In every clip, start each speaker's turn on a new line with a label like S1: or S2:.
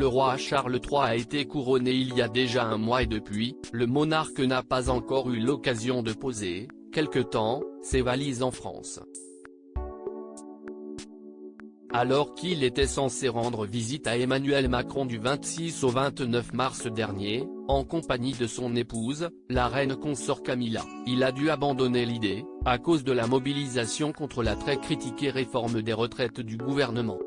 S1: Le roi Charles III a été couronné il y a déjà un mois et depuis, le monarque n'a pas encore eu l'occasion de poser, quelque temps, ses valises en France. Alors qu'il était censé rendre visite à Emmanuel Macron du 26 au 29 mars dernier, en compagnie de son épouse, la reine consort Camilla, il a dû abandonner l'idée, à cause de la mobilisation contre la très critiquée réforme des retraites du gouvernement.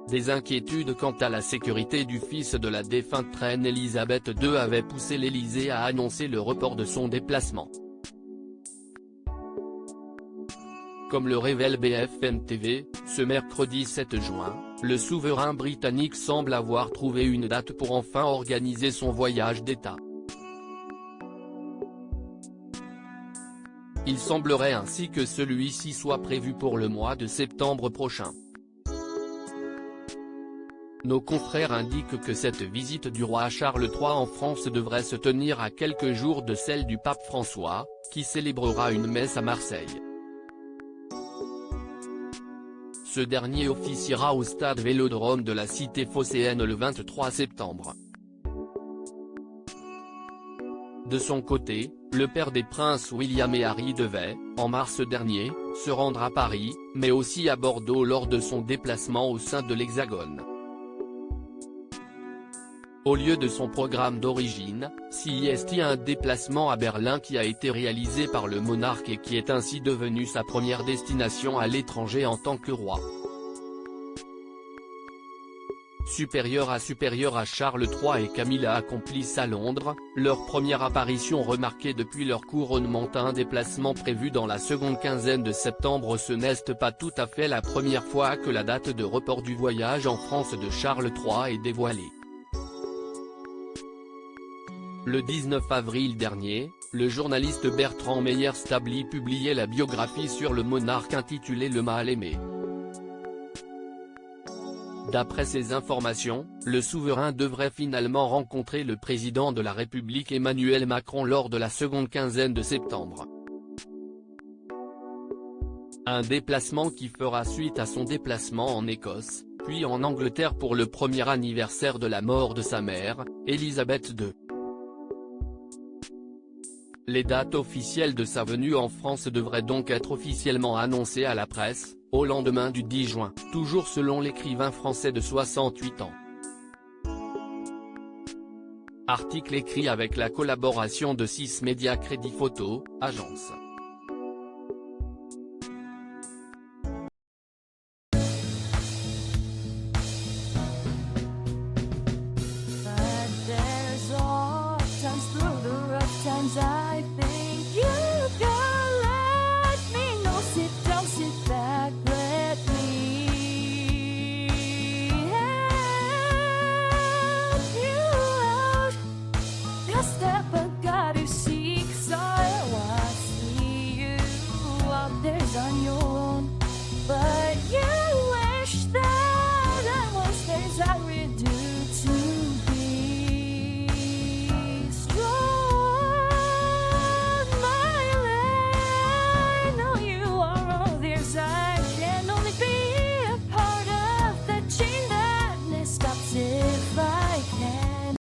S1: Des inquiétudes quant à la sécurité du fils de la défunte reine Elisabeth II avaient poussé l'Élysée à annoncer le report de son déplacement. Comme le révèle BFM TV, ce mercredi 7 juin, le souverain britannique semble avoir trouvé une date pour enfin organiser son voyage d'État. Il semblerait ainsi que celui-ci soit prévu pour le mois de septembre prochain. Nos confrères indiquent que cette visite du roi Charles III en France devrait se tenir à quelques jours de celle du pape François, qui célébrera une messe à Marseille. Ce dernier officiera au stade Vélodrome de la cité phocéenne le 23 septembre. De son côté, le père des princes William et Harry devait, en mars dernier, se rendre à Paris, mais aussi à Bordeaux lors de son déplacement au sein de l'Hexagone. Au lieu de son programme d'origine, s'y est un déplacement à Berlin qui a été réalisé par le monarque et qui est ainsi devenu sa première destination à l'étranger en tant que roi. Supérieur à Charles III et Camilla accomplissent à Londres, leur première apparition remarquée depuis leur couronnement. Un déplacement prévu dans la seconde quinzaine de septembre. Ce n'est pas tout à fait la première fois que la date de report du voyage en France de Charles III est dévoilée. Le 19 avril dernier, le journaliste Bertrand Meyer-Stably publiait la biographie sur le monarque intitulée Le Mal-aimé. D'après ces informations, le souverain devrait finalement rencontrer le président de la République Emmanuel Macron lors de la seconde quinzaine de septembre. Un déplacement qui fera suite à son déplacement en Écosse, puis en Angleterre pour le premier anniversaire de la mort de sa mère, Elisabeth II. Les dates officielles de sa venue en France devraient donc être officiellement annoncées à la presse, au lendemain du 10 juin, toujours selon l'écrivain français de 68 ans. Article écrit avec la collaboration de 6 médias Crédit Photo, agence.
S2: Times